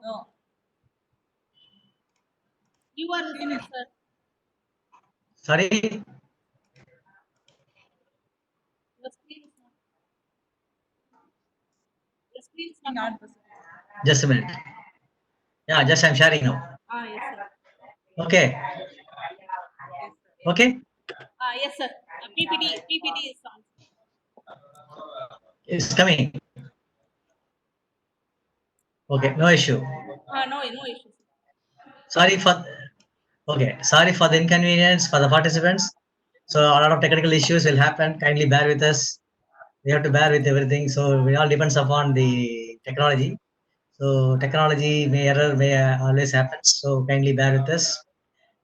No. You are listening, sir. Sorry, Your screen is not. Your screen is not visible. just a minute. Yeah, just I'm sharing now. Yes, sir. Okay, Yes, sir. okay, Yes, sir. PPT is on. it's coming. Okay, no issue. No issues. Sorry for sorry for the inconvenience for the participants. So a lot of technical issues will happen. Kindly bear with us. We have to bear with everything. So it all depends upon the technology. So technology may error may always happens. So kindly bear with us.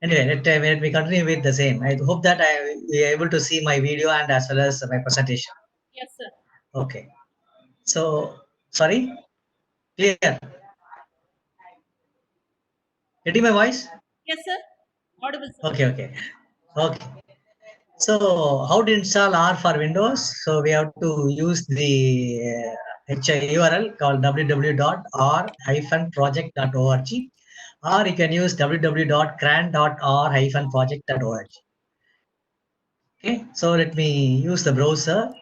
Anyway, let me continue with the same. I hope that I will be able to see my video and as well as my presentation. Yes, sir. Okay. So sorry, clear. Getting my voice? Yes, sir. Audible, sir. Okay, okay, okay. So how to install R for Windows? So we have to use the URL called www.r-project.org, or you can use www.cran.r-project.org. Okay, so let me use the browser.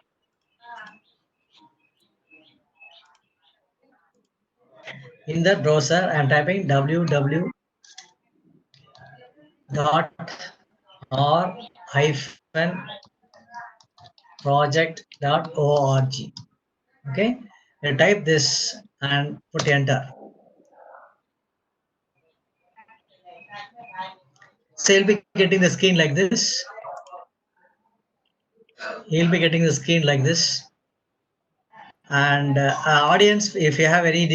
In the browser, I'm typing www.r-project.org. Okay, you type this and put enter. So you'll be getting the screen like this. You'll be getting the screen like this. And audience, if you have any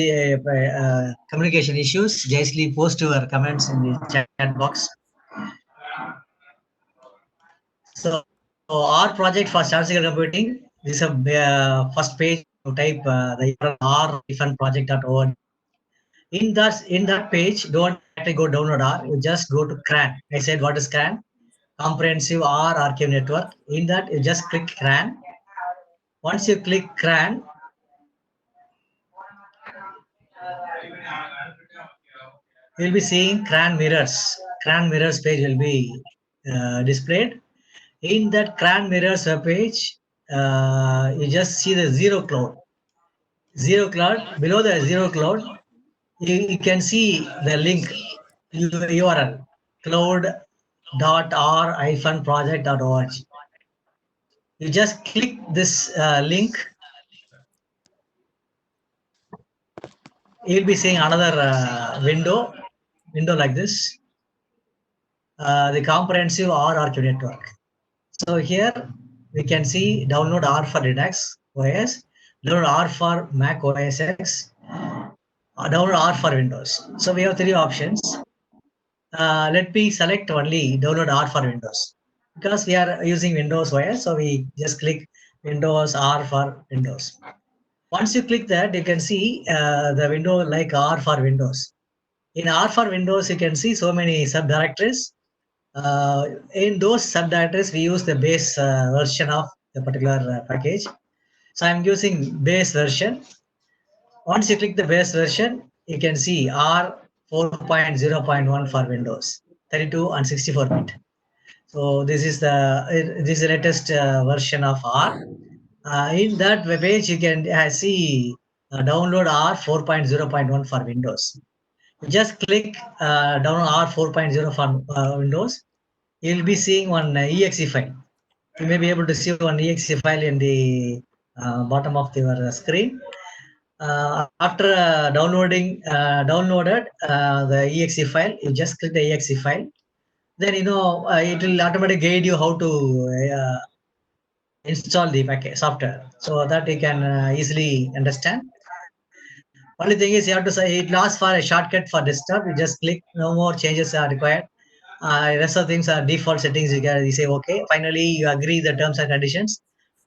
communication issues, justly post your comments in the chat box. So our project for statistical computing, this is a first page. You type the r-project.org. In that page, don't actually go download R. You just go to CRAN. I said, what is CRAN? Comprehensive R Archive Network. In that, you just click CRAN. Once you click CRAN, you'll be seeing CRAN mirrors. CRAN mirrors page will be displayed. In that CRAN mirrors web page, you just see the zero cloud. Zero cloud. Below the zero cloud, you can see the link URL cloud.r-project.org. You just click this link. You'll be seeing another window like this, the comprehensive R Archive network. So here we can see download R for Linux OS, download R for Mac OS X, download R for Windows. So we have three options. Let me select only download R for Windows because we are using Windows OS. So we just click Windows R for Windows. Once you click that, you can see the window like R for Windows. In R for Windows, you can see so many subdirectories. In those subdirectories, we use the base version of the particular package. So I'm using base version. Once you click the base version, you can see R 4.0.1 for Windows, 32 and 64-bit. So this is the latest version of R. In that web page, you can see download R 4.0.1 for Windows. You just click download R 4.0 for Windows. You'll be seeing one exe file. You may be able to see one exe file in the bottom of your screen. After downloaded the exe file, you just click the exe file. Then it will automatically guide you how to install the package software, so that you can easily understand. Only thing is you have to say it asks for a shortcut for desktop. You just click, no more changes are required. Rest of things are default settings. You say okay. Finally, you agree the terms and conditions.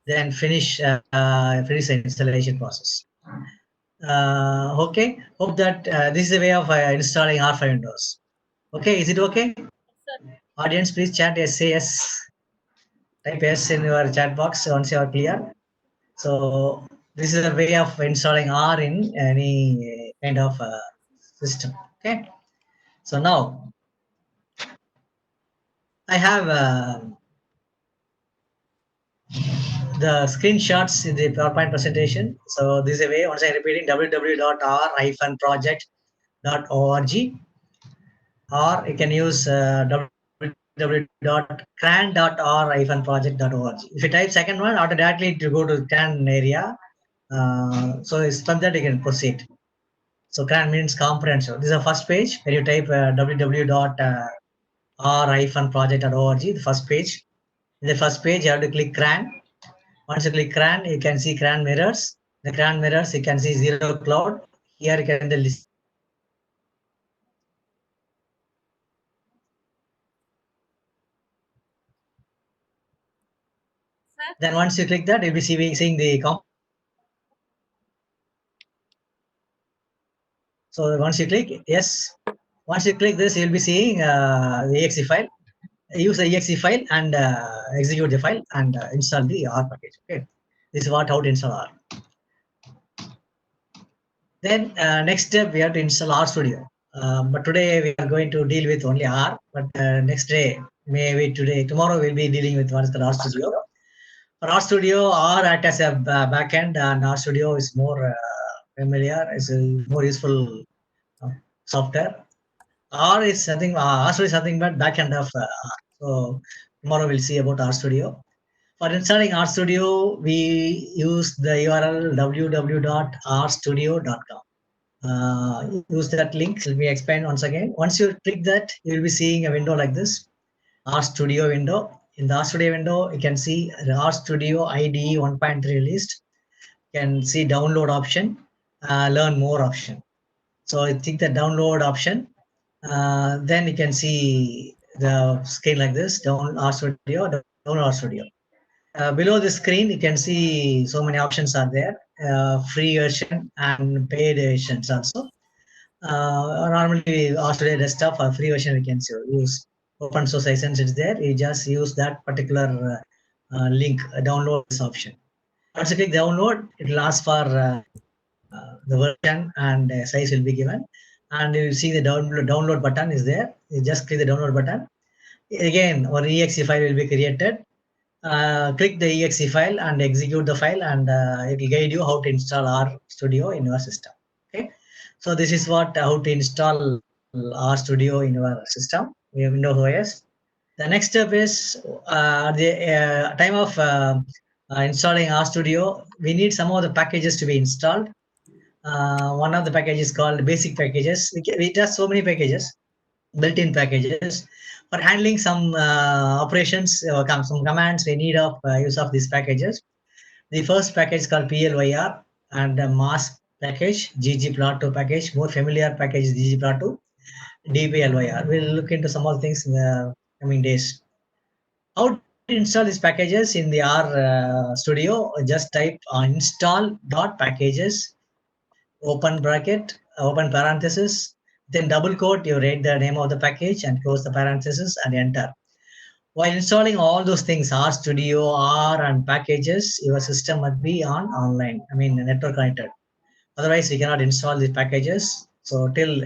Then finish the installation process. Okay. Hope that this is a way of installing R for Windows. Okay. Is it okay? Yes, sir. Audience, please chat yes. Say yes. Type yes in your chat box once you are clear. So this is a way of installing R in any kind of system. Okay. So now I have the screenshots in the PowerPoint presentation. So this is a way, once I'm repeating, www.r-project.org, or you can use www.cran.r-project.org. If you type second one, automatically to go to CRAN area. So it's from that you can proceed. So CRAN means comprehensive. This is the first page. When you type www.r-project.org, the first page. In the first page, you have to click CRAN. Once you click CRAN, you can see CRAN mirrors. The CRAN mirrors, you can see zero cloud. Here you can list. Sir. Then once you click that, you'll be seeing the So once you click yes, once you click this, you'll be seeing the exe file. Use the exe file and execute the file and install the R package. Okay, this is how to install R. Then next step we have to install RStudio. But today we are going to deal with only R. But next day, maybe tomorrow we'll be dealing with what's called RStudio. For RStudio, R act as a backend, and RStudio is more familiar. It's a more useful software. R is something. RStudio is something but backend of R. So tomorrow we'll see about RStudio. For installing RStudio, we use the URL www.rstudio.com. Use that link. Let me explain once again. Once you click that, you will be seeing a window like this, RStudio window. In the RStudio window, you can see the RStudio IDE 1.3 released. You can see download option, learn more option. So I think the download option. Then you can see the screen like this, download RStudio. Below the screen, you can see so many options are there, free version and paid versions also. Normally, RStudio desktop or free version we can use. Open source license is there. You just use that particular link, download this option. Once you click download, it will ask for the version and size will be given. And you see the download button is there. You just click the download button. Again, one exe file will be created. Click the exe file and execute the file, and it will guide you how to install RStudio in your system. Okay, so this is what how to install RStudio in your system, Windows OS. The next step is the time of installing RStudio, we need some of the packages to be installed. One of the packages called basic packages. It has so many packages, built-in packages. For handling some operations, some commands, we need of use of these packages. The first package called PLYR and the mask package, ggplot2 package, more familiar package is ggplot2, dplyr. We'll look into some of the things in the coming days. How to install these packages in the R Studio? Just type install.packages, open bracket, open parenthesis, then double quote, you write the name of the package and close the parenthesis and enter. While installing all those things, RStudio, R and packages, your system must be online, network connected. Otherwise, we cannot install these packages. So till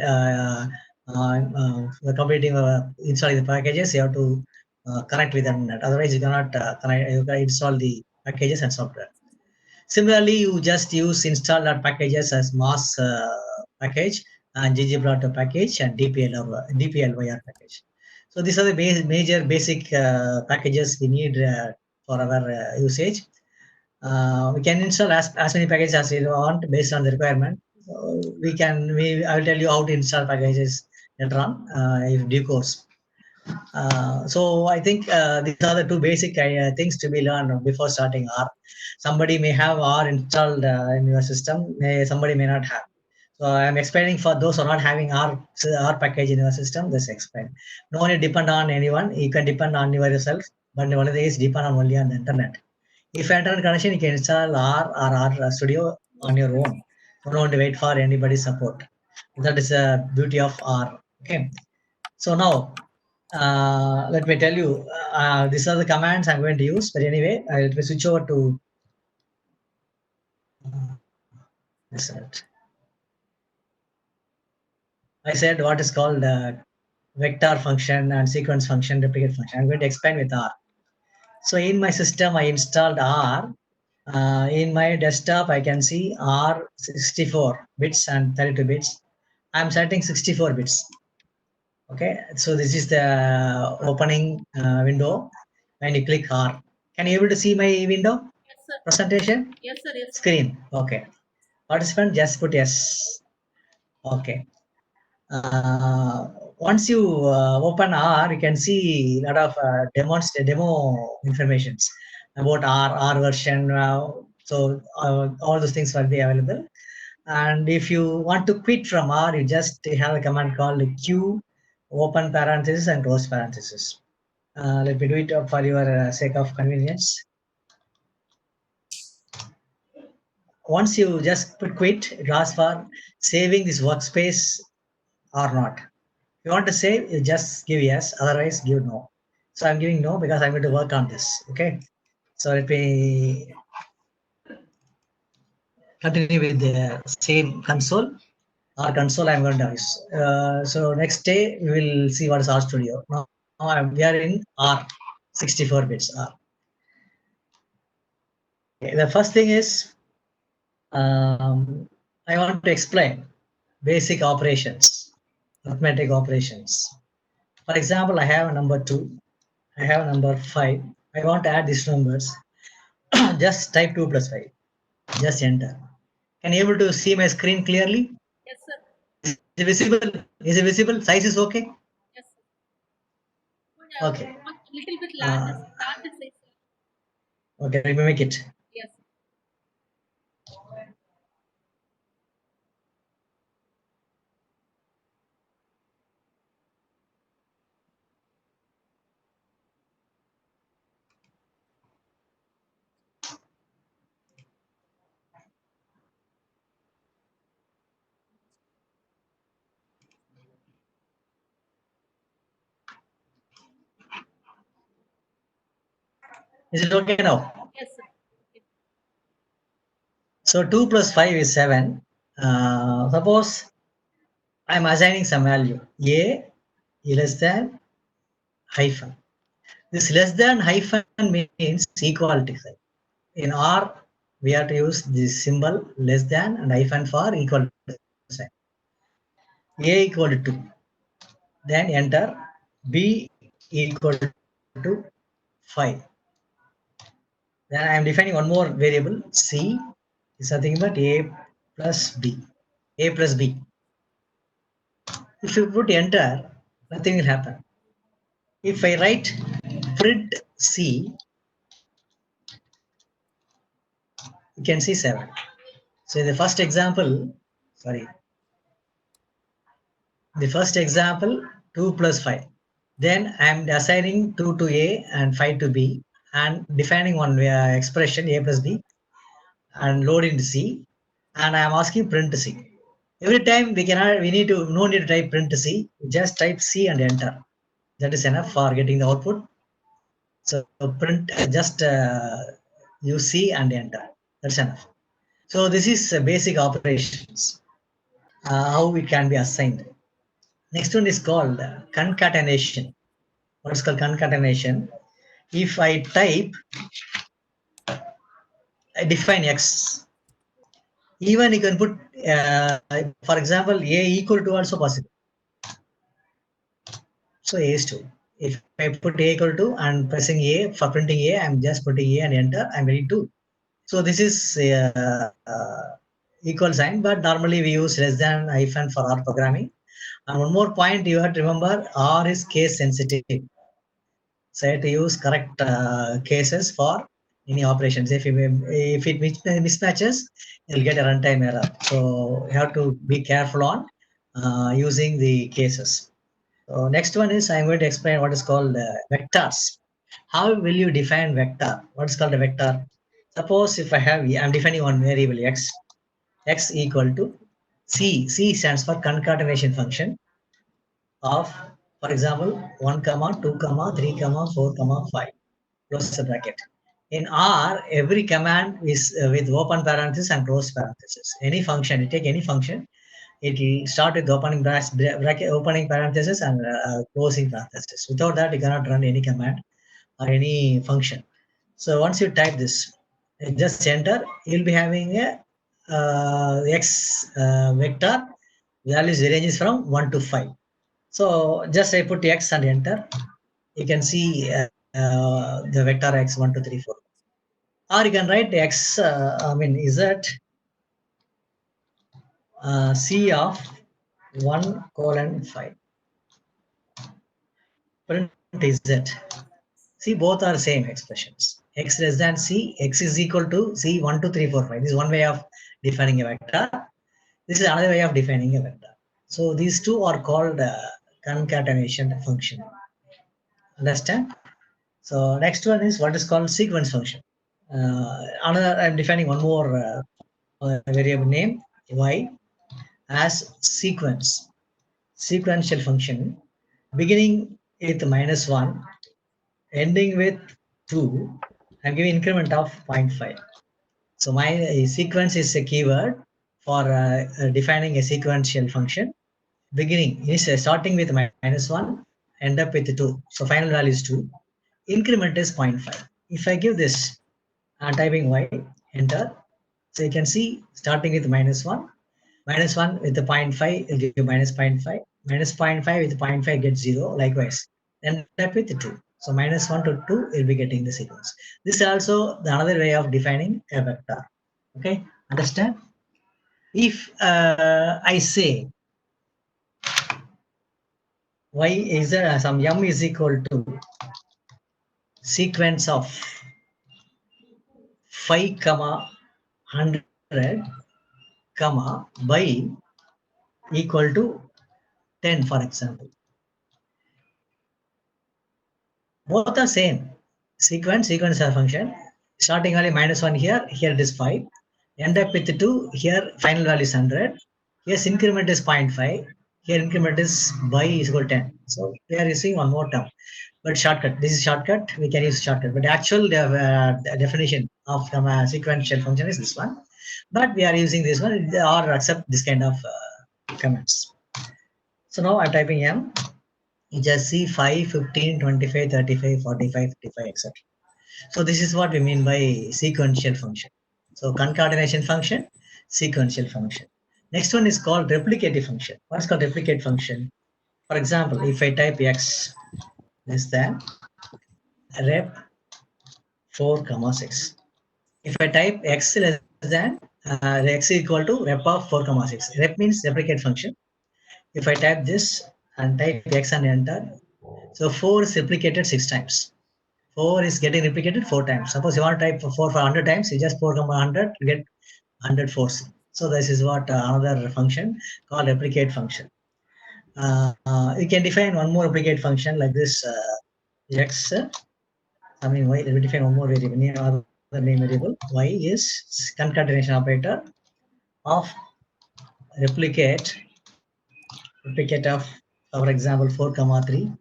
completing installing the packages, you have to connect with the internet. Otherwise, you cannot you can install the packages and software. Similarly, you just use install.packages as mass package and ggplot package and dplyr package. So these are the major basic packages we need for our usage. We can install as many packages as we want based on the requirement. I will tell you how to install packages later on if due course. So I think these are the two basic things to be learned before starting R. Somebody may have R installed in your system, somebody may not have. So I'm explaining for those who are not having R package in your system, this explain. No one depend on anyone, you can depend on yourself, but one of the is depend on only on the internet. If internet connection, you can install R or RStudio on your own. You don't want to wait for anybody's support. That is the beauty of R. Okay. So now let me tell you, these are the commands I'm going to use. But anyway, let me switch over to this. I said what is called vector function and sequence function, duplicate function. I'm going to explain with R. So in my system, I installed R. In my desktop, I can see R 64 bits and 32 bits. I'm setting 64 bits. Okay, so this is the opening window. When you click R, can you able to see my window Yes, sir. presentation Yes, sir. Yes, sir. screen? Okay, participant just put yes. Okay. Once you open R, you can see a lot of demo informations about R version. So all those things will be available. And if you want to quit from R, you just have a command called Q, open parenthesis and close parenthesis. Let me do it for your sake of convenience. Once you just put quit, it asks for saving this workspace or not. If you want to save, you just give yes, otherwise give no. So I'm giving no because I'm going to work on this. Okay. So let me continue with the same console. Our console I'm going to use. So next day we will see what is R Studio. Now we are in R, 64 bits R. Okay, the first thing is I want to explain basic operations, arithmetic operations. For example, I have a number 2, I have a number 5. I want to add these numbers. Just type 2 plus 5. Just enter. Can you able to see my screen clearly? Yes, sir. Is it visible? Is it visible? Size is okay? Yes, sir. Could, Okay. little bit larger, larger size, sir. Okay, let me make it. Yes. Is it okay now? Yes, sir. So 2 plus 5 is 7. Suppose I'm assigning some value. A less than hyphen. This less than hyphen means equality sign. In R, we have to use this symbol less than and hyphen for equal sign. A equal to 2. Then enter B equal to 5. Then I am defining one more variable. C is nothing but A plus B. A plus B. If you put enter, nothing will happen. If I write print C, you can see 7. So in the first example, the first example, 2 plus 5. Then I am assigning 2 to A and 5 to B and defining one expression A plus B and loading to C, and I am asking print C. Every time we need to, no need to type print C, just type C and enter. That is enough for getting the output. So print, just use C and enter. That's enough. So this is basic operations, how it can be assigned. Next one is called concatenation. What is called concatenation? If I type, I define X. Even you can put, for example, A equal to also possible. So A is 2. If I put A equal to and pressing A for printing A, I'm just putting A and enter, I'm getting 2. So this is equal sign, but normally we use less than hyphen for R programming. And one more point you have to remember, R is case sensitive. So you have to use correct cases for any operations. If it mismatches, you'll get a runtime error. So you have to be careful on using the cases. So next one is I'm going to explain what is called vectors. How will you define vector? What is called a vector? Suppose if I'm defining one variable x equal to C. C stands for concatenation function of, for example, 1, 2, 3, 4, 5. Close the bracket. In R, every command is with open parenthesis and close parenthesis. Any function, you take any function, it will start with opening bracket, opening parenthesis and closing parenthesis. Without that, you cannot run any command or any function. So once you type this, just enter, you'll be having a x vector values ranges from 1 to 5. So just I put x and enter. You can see the vector x 1, 2, 3, 4. Or you can write x, z c of 1:5. Print z. See, both are same expressions. X less than c, x is equal to c 1, 2, 3, 4, 5. This is one way of defining a vector. This is another way of defining a vector. So these two are called concatenation function. Understand? So next one is what is called sequence function. Another, I'm defining one more variable name y as sequential function, beginning with -1, ending with 2. I'm giving increment of 0.5. So my sequence is a keyword for defining a sequential function. Beginning is starting with -1, end up with 2. So final value is 2. Increment is 0.5. If I give this, typing y, enter. So you can see starting with -1 with the 0.5 will give you -0.5, -0.5 with 0.5 gets 0, likewise end up with 2. So -1 to 2 will be getting the sequence. This is also the another way of defining a vector. Okay, understand? If I say y is some m is equal to sequence of 5, 100, by equal to 10, for example. Both are same. Sequence are function. Starting value -1 here it is 5. End up with 2, here final value is 100. Here's increment is 0.5. Here increment is by is equal to 10. So we are using one more term. But shortcut, this is shortcut, we can use shortcut. But actual definition of sequential function is this one. But we are using this one or accept this kind of comments. So now I'm typing m. You just see 5, 15, 25, 35, 45, 55, etc. So this is what we mean by sequential function. So concatenation function, sequential function. Next one is called replicative function. What's called replicate function? For example, if I type x less than rep 4, 6. If I type x less than x equal to rep of 4, 6. Rep means replicate function. If I type this and type x and enter, so 4 is replicated 6 times. 4 is getting replicated 4 times. Suppose you want to type 4 for 100 times, you just 4, 100, you get 100 4s. So this is what another function called replicate function. You can define one more replicate function like this x. Y. Let me define one more variable. Other name variable y is concatenation operator of replicate of, for example, 4, 3.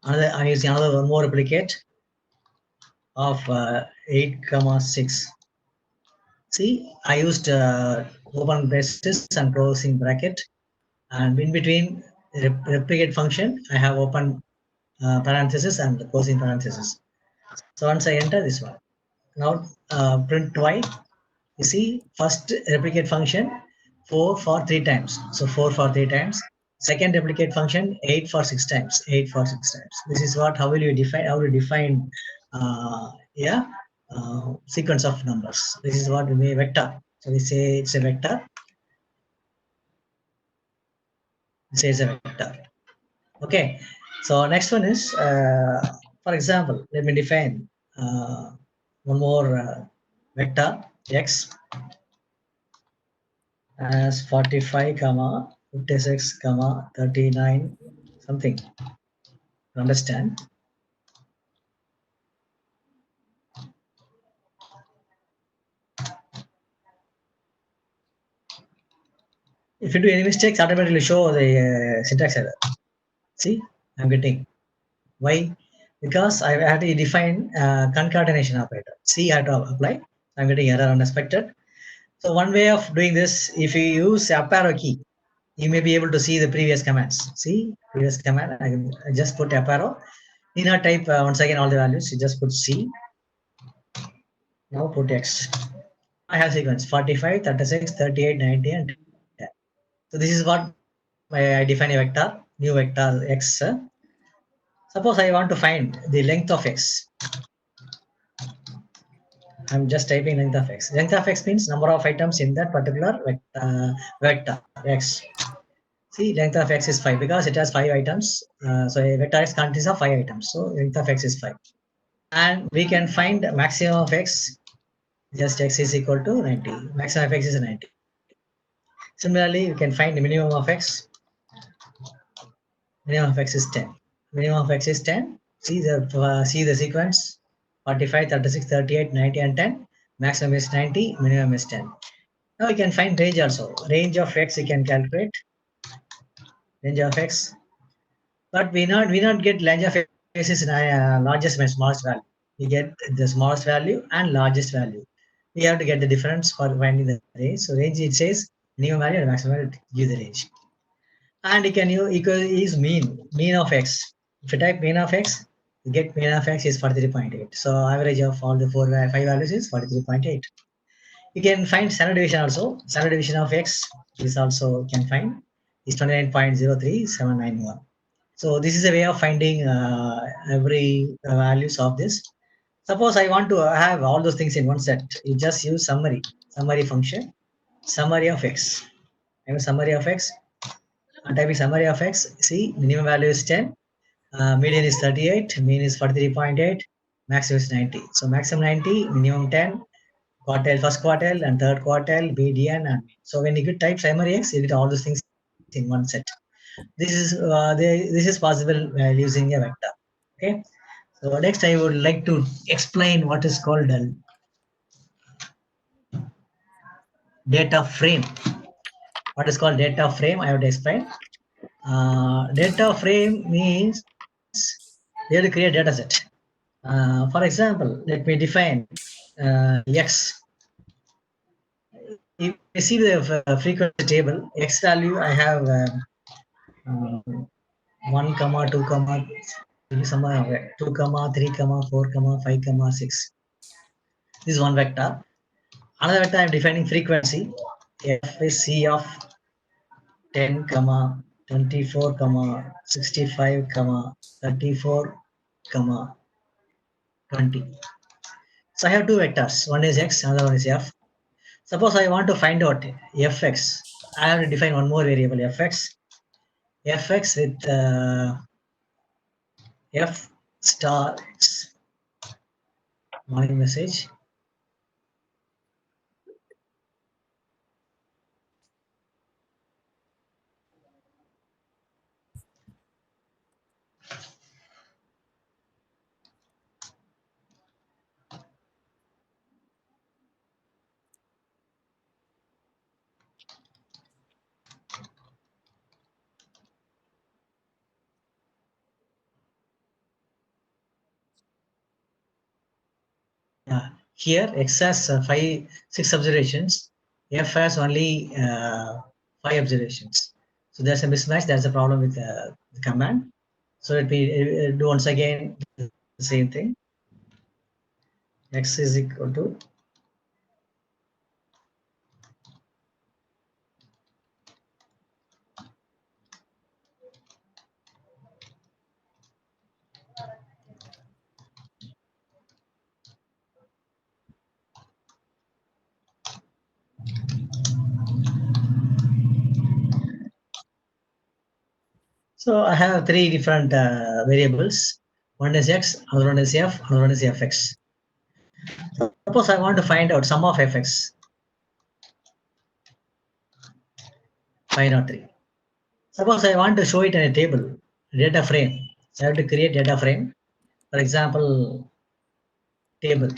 Another, I'm using another one more replicate of 8, 6. See, I used open braces and closing bracket, and in between replicate function, I have open parenthesis and closing parenthesis. So once I enter this one, now print y. You see, first replicate function 4 for 3 times, so 4 for 3 times. Second replicate function 8 for 6 times, 8 for 6 times. This is what, how will you define, sequence of numbers. This is what we may vector. So we say it's a vector. This is a vector. Okay. So next one is, for example, let me define one more vector x as 45, 56, 39, something. Understand? If you do any mistakes, automatically show the syntax error. See, I'm getting why? Because I had to define concatenation operator. C I had to apply. I'm getting error unexpected. So one way of doing this, if you use up arrow key, you may be able to see the previous commands. See previous command, I just put up arrow. Need not type once again all the values, you just put C. Now put X. I have sequence 45, 36, 38, 90 and 10. So this is what I define a vector, new vector X. Suppose I want to find the length of X. I'm just typing length of X. Length of X means number of items in that particular vector X. See, length of X is 5 because it has 5 items. So a vector X consists of 5 items. So length of X is 5. And we can find maximum of X, just X is equal to 90. Maximum of X is 90. Similarly, you can find the minimum of X. Minimum of X is 10. Minimum of X is 10. See the sequence 45, 36, 38, 90 and 10. Maximum is 90, minimum is 10. Now we can find range also. Range of X you can calculate. Range of X. But we not get range of X is largest and smallest value. We get the smallest value and largest value. We have to get the difference for finding the range. So range, it says minimum value and maximum value, give the range. And you can use mean of X. If you type mean of X, you get mean of X is 43.8. So average of all the 5 values is 43.8. You can find standard deviation also. Standard deviation of X is also can find is 29.03791. So this is a way of finding every values of this. Suppose I want to have all those things in one set. You just use summary function, summary of X. I have a summary of X. I'm typing summary of X. See, minimum value is 10, median is 38, mean is 43.8, maximum is 90. So maximum 90, minimum 10, quartile, first quartile and third quartile, median, and so when you type summary X, you get all those things in one set. This is possible using a vector. Okay. So next, I would like to explain what is called data frame. What is called data frame? I have to explain. Data frame means you have to create a data set. For example, let me define X. If you see the frequency table, X value, I have 1, 2, 2, 3, 4, 5, 6. This is one vector. Another vector, I'm defining frequency. F is C of 10, 24, 65, 34, 20. So I have two vectors. One is X, another one is F. Suppose I want to find out Fx. I have to define one more variable, Fx. Fx with F star morning message. Here X has 6 observations. F has only 5 observations. So there's a mismatch. There's a problem with the command. So let me do once again the same thing. X is equal to so I have 3 different variables. One is X, another one is F, another one is Fx. Suppose I want to find out sum of Fx. 503. Suppose I want to show it in a table, data frame. So I have to create data frame. For example, table.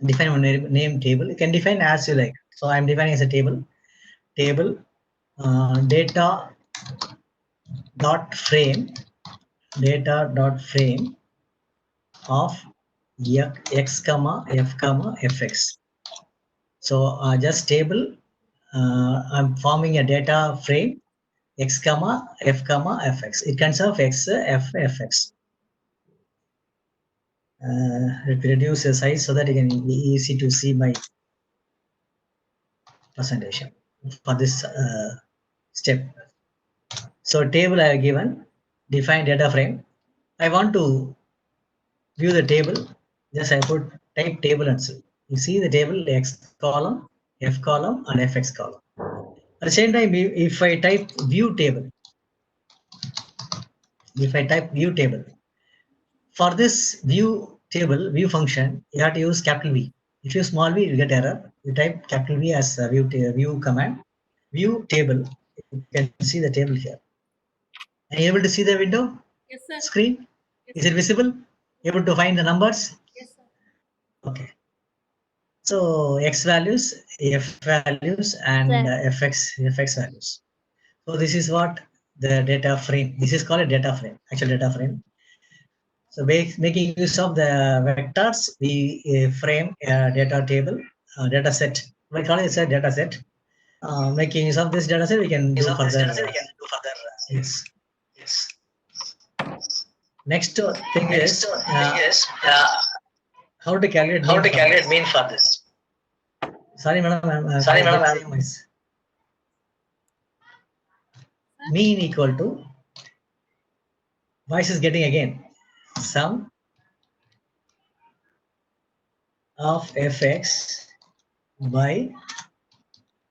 Define one name table. You can define as you like. So I'm defining as a table. Table data dot frame of x comma f comma fx. So just table I'm forming a data frame x comma f comma fx. It consists of x, f, fx. Let me reduce the size so that it can be easy to see my presentation for this step. So table I have given, define data frame. I want to view the table. Just I put type table and see. You see the table x column, f column, and fx column. At the same time, if I type view table, for this view table, view function, you have to use capital V. If you use small v, you get error. You type capital V as view command, view table. You can see the table here. Are you able to see the window? Yes, sir. Screen? Yes, Is it visible? Able to find the numbers? Yes, sir. Okay. So x values, f values, and fx values. So this is what the data frame. This is called a data frame, actual data frame. So making use of the vectors, we frame a data table, data set. We call it a data set. Making use of this data set, we can do further. Yes. Yes. Next thing is how to calculate mean for this? Sorry, madam. Sorry, madam. Mean equal to, voice is getting again, sum of fx by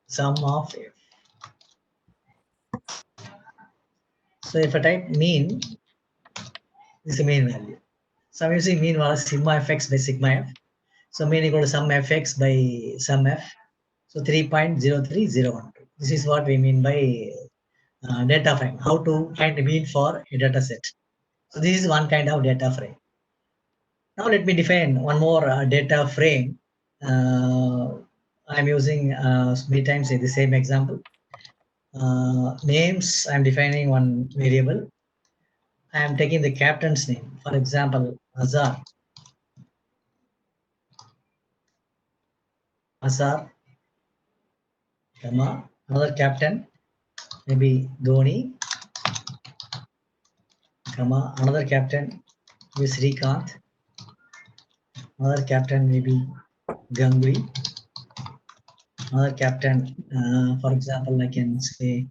sum of f. So if I type mean, this is the mean value. So I'm using mean was sigma fx by sigma f. So mean equal to sum fx by sum f. So 3.03012. This is what we mean by data frame. How to find the mean for a data set. So this is one kind of data frame. Now let me define one more data frame. I'm using many times the same example. Names, I'm defining one variable. I am taking the captain's name. For example, Azar. Comma, another captain, maybe Dhoni, comma, another captain is Srikanth, another captain maybe Ganguly, another captain, for example, I can say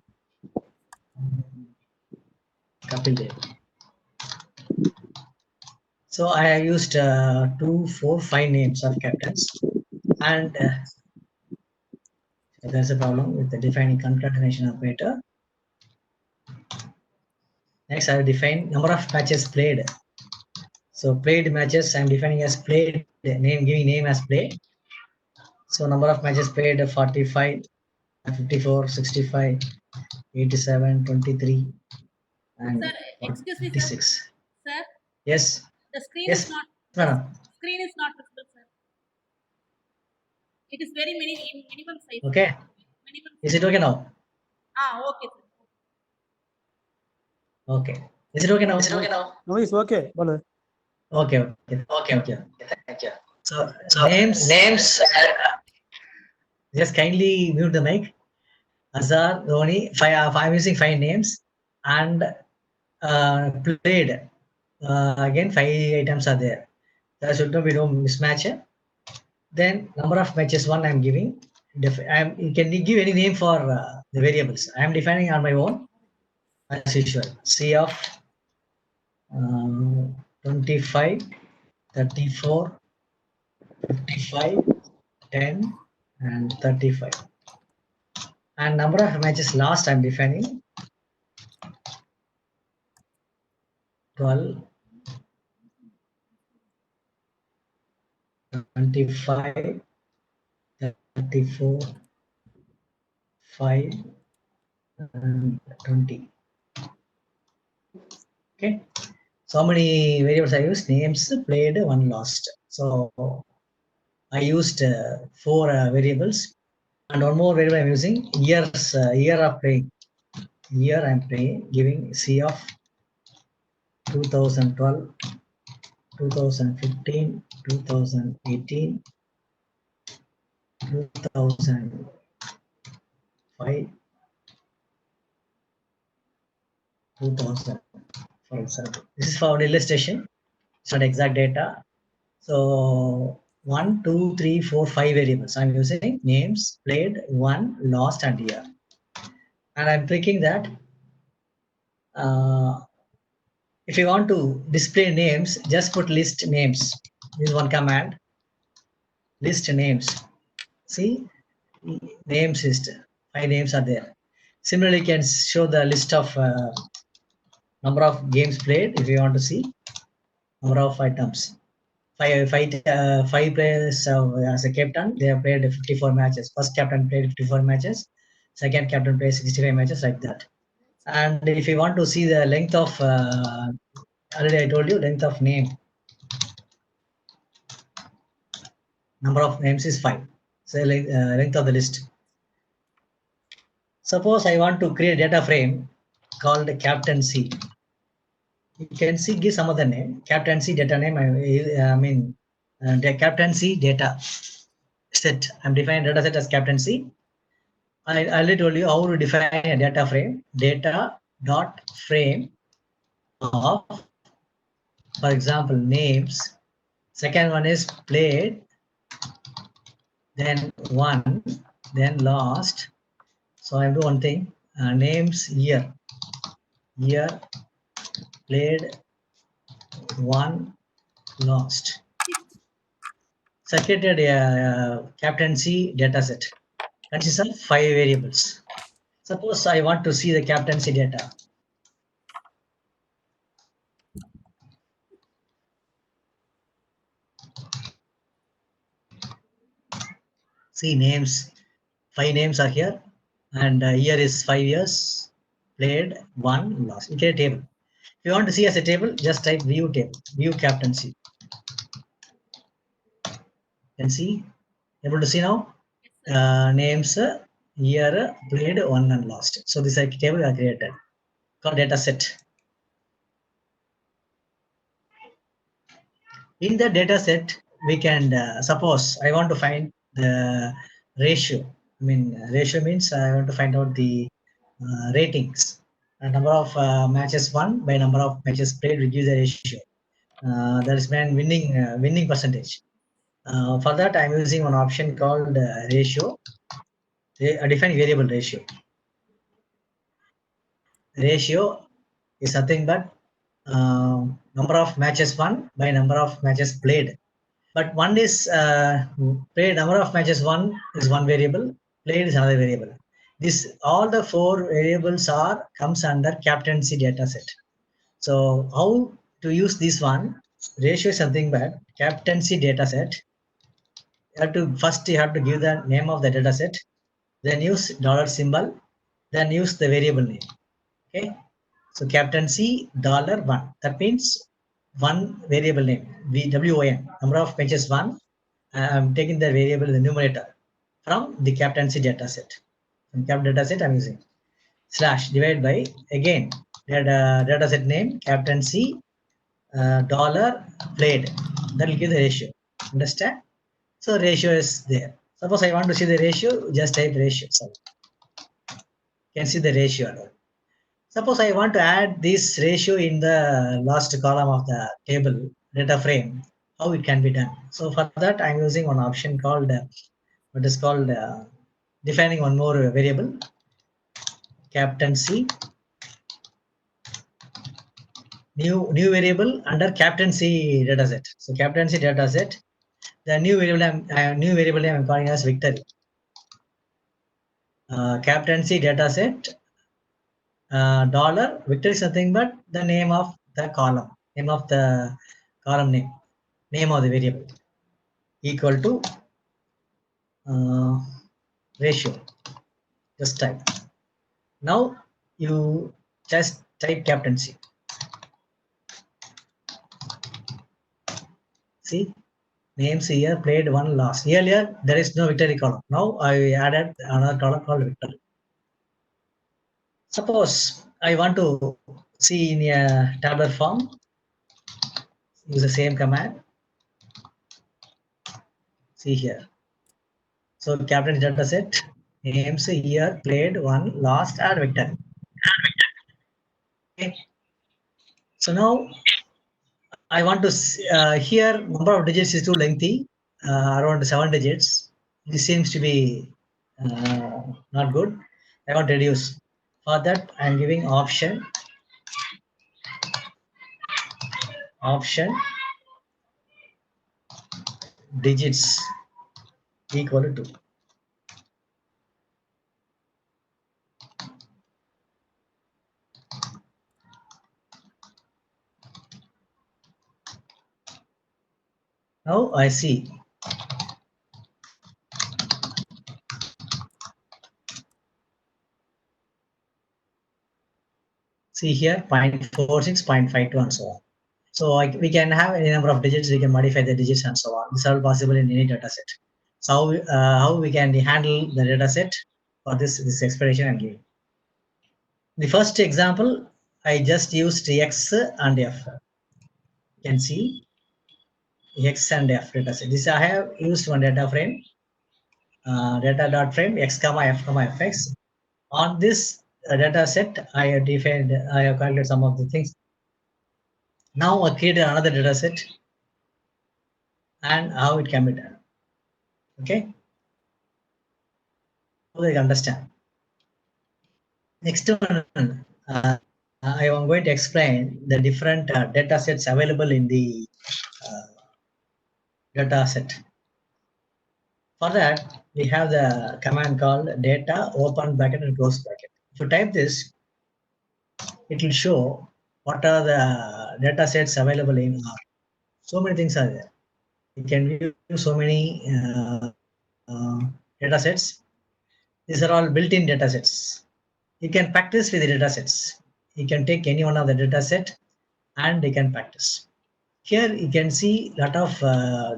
Kapil Dev. So I have used 2, 4, 5 names of captains, and there's a problem with the defining concatenation operator. Next, I will define number of matches played. So played matches, I'm defining as played, giving name as play. So number of matches played 45, 54, 65, 87, 23, and Sir, excuse me, sir. 56. Sir, Yes. the screen Yes, is not. madam. Screen is not visible, sir. It is very minimum size. Okay. Minimum Is it okay now? Okay, sir. Okay. Is it okay now? No, it's okay. Bolo. Okay. Okay. Thank you. Thank you. So Names. Just kindly mute the mic. Azar, Dhoni, I'm using 5 names, and played. Again, 5 items are there. There should not be no mismatch. Then number of matches one I'm giving. You can give any name for the variables. I am defining on my own as usual. C of 25, 34, 55, 10, and 35. And number of matches last I'm defining 12, 25, 34, 5, and 20. Okay. So how many variables I used? Names, played, one lost. So I used 4 variables, and one more variable I'm using years, year of playing. Year I'm playing, giving C of 2012, 2015, 2018, 2019, 5 2000, for example. This is for illustration. It's not exact data. So 1, 2, 3, 4, 5 variables. I'm using names, played, won, lost, and year. And I'm clicking that. If you want to display names, just put list names. This is one command. List names. See, names list. 5 names are there. Similarly, you can show the list of number of games played if you want to see number of items. Five players as a captain. They have played 54 matches. First captain played 54 matches. Second captain played 65 matches, like that. And if you want to see the length of, already I told you, length of name. Number of names is 5. So length of the list. Suppose I want to create a data frame called captaincy. You can see, give some other name. Captaincy data name. The captaincy data set. I'm defining data set as captaincy. I already told you how to define a data frame. Data dot frame of, for example, names. Second one is played, then won, then lost. So I do one thing. Names year, played, won, lost. So I created a captaincy data set. Consists of 5 variables. Suppose I want to see the captaincy data. See names, 5 names are here, and year is 5 years, played, won, lost. You get a table. If you want to see as a table, just type view table, view captaincy. You can see, able to see now? Names, year, played, won, and lost. So this table I created called data set. In the data set, we can suppose I want to find the ratio. Ratio means I want to find out the ratings. Number of matches won by number of matches played, we give the ratio. That is when winning percentage. For that, I'm using one option called ratio. Define variable ratio. Ratio is nothing but number of matches won by number of matches played. But one is played, number of matches won is one variable, played is another variable. This all the 4 variables comes under captaincy data set. So how to use this one? Ratio is something but captaincy data set. You have to give the name of the data set, then use dollar symbol, then use the variable name. Okay. So captaincy $1. That means one variable name, WON, number of matches won. I'm taking the variable in the numerator from the captaincy data set. From captaincy data set, I'm using slash divide by, again, data set name, captaincy dollar played. That will give the ratio. Understand? So ratio is there. Suppose I want to see the ratio, just type ratio. Sorry. You can see the ratio. Suppose I want to add this ratio in the last column of the table data frame, how it can be done. So for that, I'm using one option called what is called defining one more variable, captaincy, new variable under captaincy dataset. So captaincy dataset, the new variable name I'm calling as victory. Captaincy dataset dollar victory is nothing but the name of the column, name of the column name of the variable, equal to ratio. Just type. Now you just type captaincy. See, names here, played, won, lost. Earlier there is no victory column. Now I added another column called victory. Suppose I want to see in a tabular form, use the same command. See here. So captaincy data set, names, year, played, won, lost, and victory. Okay. So now I want to here number of digits is too lengthy, around 7 digits. This seems to be not good. I want to reduce. For that, I am giving option digits equal to 2. Now I see. See here 0.46, 0.52 and so on. So we can have any number of digits, we can modify the digits and so on. This is all possible in any data set. So how we can handle the data set for this explanation I'm giving. The first example, I just used X and F. You can see X and F data set. This I have used one data frame, data dot frame X comma F comma Fx. On this data set, I have calculated some of the things. Now I created another data set and how it can be done. Okay, so they understand. Next one, I am going to explain the different data sets available in the data set. For that, we have the command called data open bracket and close bracket. If you type this, it will show what are the data sets available in R. So many things are there. You can view so many data sets. These are all built-in data sets. You can practice with the data sets. You can take any one of the data set and you can practice. Here you can see a lot of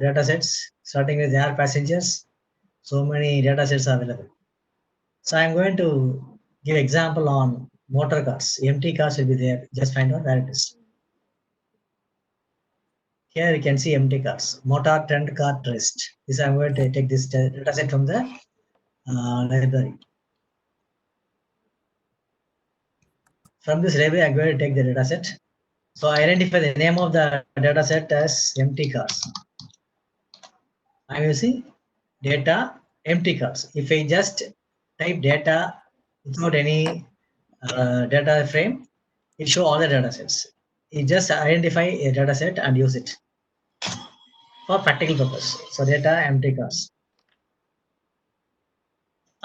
data sets starting with air passengers. So many data sets are available. So I'm going to give example on motor cars. Empty cars will be there. Just find out where it is. Here you can see empty cars. Motor trend car rest. This I'm going to take this data set from the library. From this library, I'm going to take the data set. So I identify the name of the data set as empty cars. I'm using data empty cars. If I just type data without any data frame, it show all the data sets. You just identify a data set and use it for practical purpose. So data empty cars.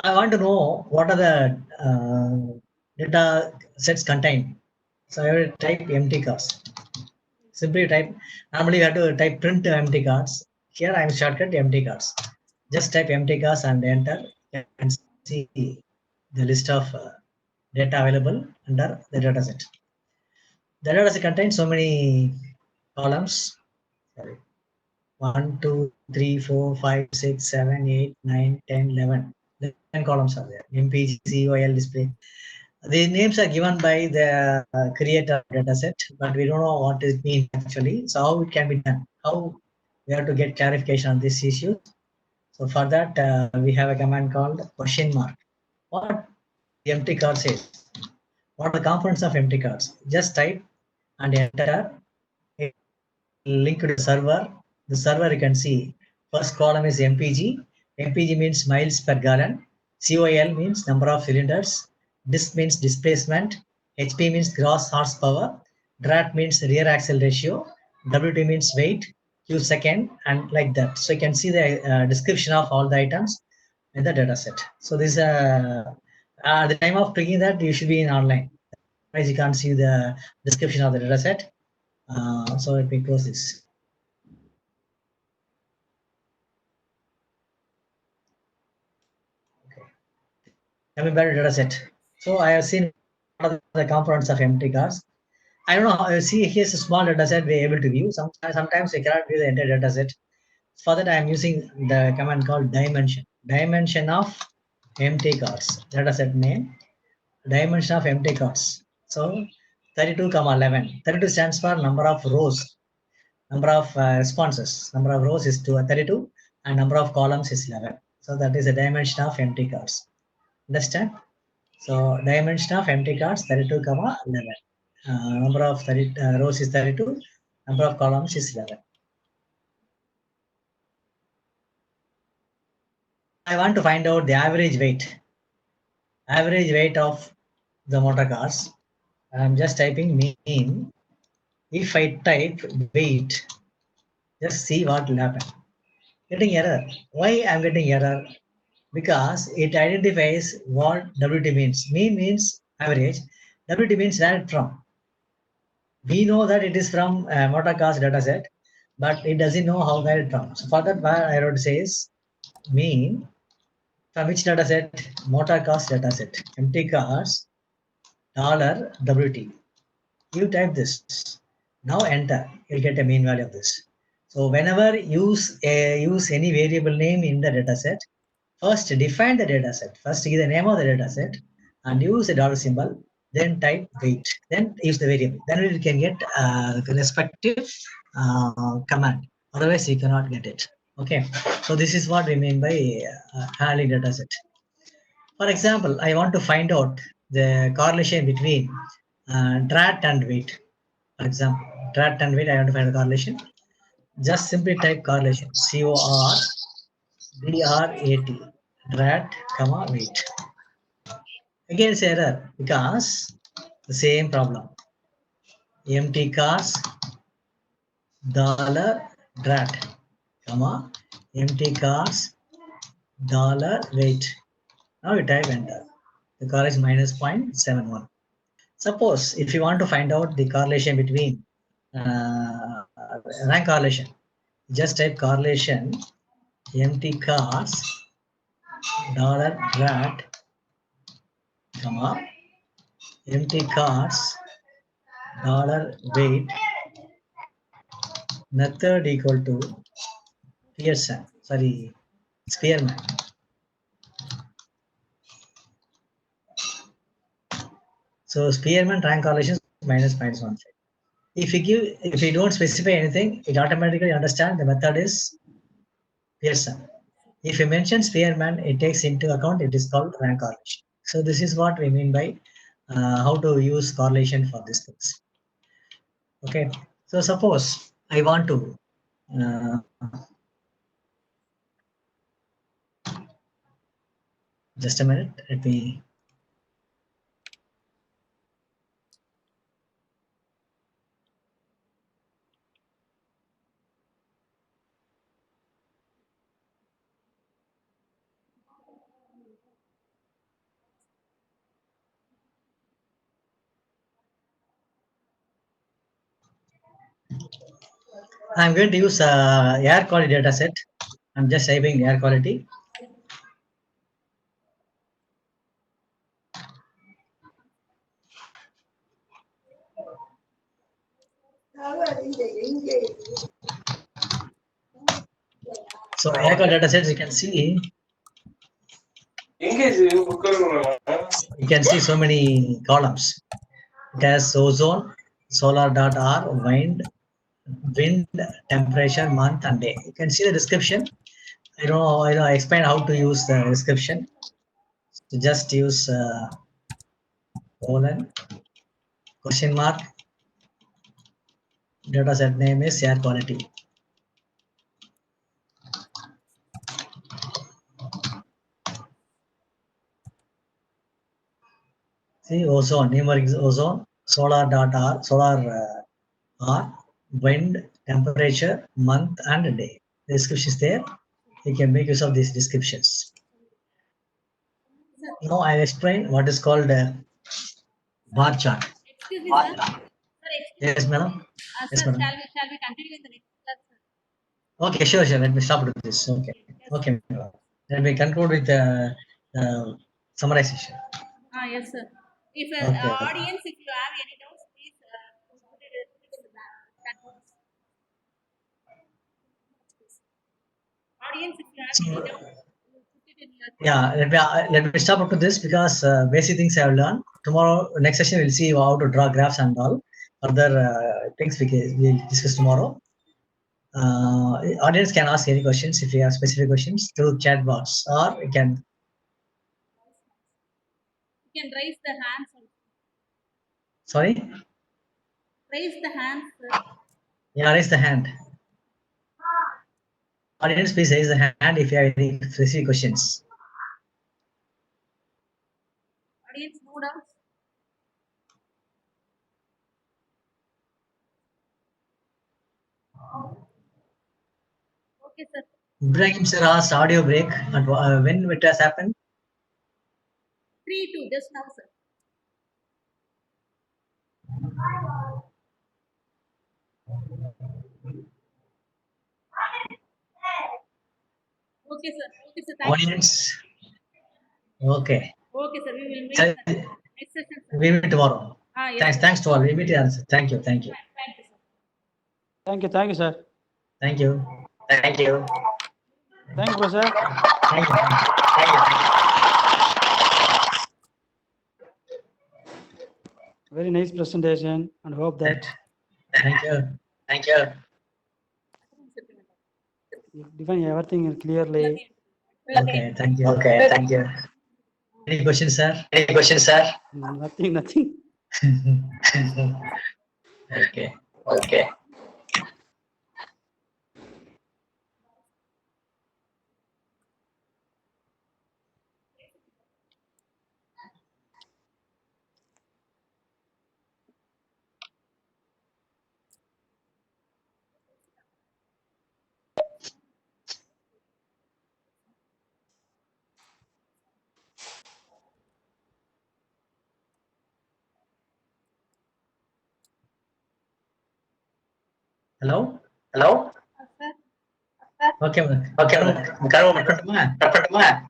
I want to know what are the data sets contain. So I will type empty cars. Simply type. Normally you have to type print empty cars. Here I am shortcut empty cars. Just type empty cars and enter and see the list of data available under the data set. The data set contains so many columns. Sorry. 1, 2, 3, 4, 5, 6, 7, 8, 9, 10, 11. 11 columns are there. MPG, COL display. The names are given by the creator dataset, but we don't know what it means actually. So how it can be done? How we have to get clarification on this issue. So for that, we have a command called question mark. What the empty card says? What are the components of empty cards? Just type and enter. Link to the server. The server you can see. First column is MPG. MPG means miles per gallon. COL means number of cylinders. Disc means displacement. HP means gross horsepower. DRAT means rear axle ratio. WT means weight. Q second, and like that. So you can see the description of all the items in the data set. So this at the time of clicking that, you should be in online. Otherwise, you can't see the description of the data set. So let me close this. Okay. Coming back to data set. So I have seen the components of empty cars. I don't know. See, here's a small data set we're able to view. Sometimes we cannot view the entire data set. For that, I am using the command called dimension. Dimension of empty cars. Data set name. Dimension of empty cars. So 32, 11. 32 stands for number of rows. Number of responses. Number of rows is 32 and number of columns is 11. So that is a dimension of empty cars. Understand? So dimension of empty cards 32, 11. Number of 30, rows is 32. Number of columns is 11. I want to find out the average weight. Average weight of the motor cars. I'm just typing mean. If I type weight, just see what will happen. Getting error. Why I'm getting error? Because it identifies what WT means. Mean means average. WT means where it from. We know that it is from motor cars dataset, but it doesn't know how where it from. So for that, where I wrote says mean from which dataset? Motor cars dataset. Empty cars $WT. You type this. Now enter. You'll get a mean value of this. So whenever use any variable name in the dataset, first define the dataset. First give the name of the dataset and use the dollar symbol. Then type weight. Then use the variable. Then you can get the respective command. Otherwise, you cannot get it. Okay. So this is what we mean by handling dataset. For example, I want to find out the correlation between drat and weight. For example, drat and weight, I want to find a correlation. Just simply type correlation. CORDRAT. Drat, weight. Again, it's error because the same problem. Empty cars, $drat, empty cars, $weight. Now you type enter. The correlation is minus 0.71. Suppose if you want to find out the correlation between rank correlation, just type correlation empty cars $drat, empty cars $weight method equal to Pearson, sorry, Spearman. So Spearman rank correlation is minus 0.15. If you don't specify anything, it automatically understands the method is Pearson. If you mention Spearman, it takes into account it is called rank correlation. So this is what we mean by how to use correlation for these things. Okay. So suppose I want to just a minute. Let me. I'm going to use air quality data set. I'm just typing air quality. So air quality data sets, you can see. You can see so many columns. It has ozone, solar.r, wind, temperature, month, and day. You can see the description. I explain how to use the description. So just use colon, question mark, data set name is air quality. See ozone, numeric is ozone, solar.r, R, wind, temperature, month, and day. The description is there. You can make use of these descriptions. Now I explain what is called bar chart. Excuse me, sir. Sir, Yes, madam. Yes, sir, madam. shall we continue in the next class, sir? Okay, sure. Let me stop with this. Okay. Let me conclude with the summarization. Yes, sir. If Okay. audience, if you have any doubts, please put it in the chat box. Audience, if you have any doubts, put it in your. Yeah, let me stop up to this because basic things I have learned. Tomorrow, next session, we'll see how to draw graphs and all. Other things we'll discuss tomorrow. Audience can ask any questions if you have specific questions through chat box, or you can You can raise the hands. Sorry? Raise the hands. Yeah, raise the hand. Audience, please raise the hand if you have any specific questions. Audience, no doubts. Okay, sir. Ibrahim sir asked audio break. And when it has happened? 3-2 just now, sir. Okay, sir. Okay, sir. Thank you. Audience. Okay. Okay, sir. We will meet Sir, next session, sir. we meet tomorrow. Ah, yes, Thanks. sir. Thanks to all. We meet here. Thank you. Thank you. Thank you, sir. Thank you, sir. Thank you. Thank you. Thank you, professor. Thank you. Thank you. Very nice presentation, and hope that Thank you. Thank you. you define everything clearly. Okay. Thank you. Okay, thank you. Any questions, sir? Any questions, sir? Nothing. Okay. Okay. Hello? Hello? Sir. Okay. Okay, Karu, Karu, Karu, Karu,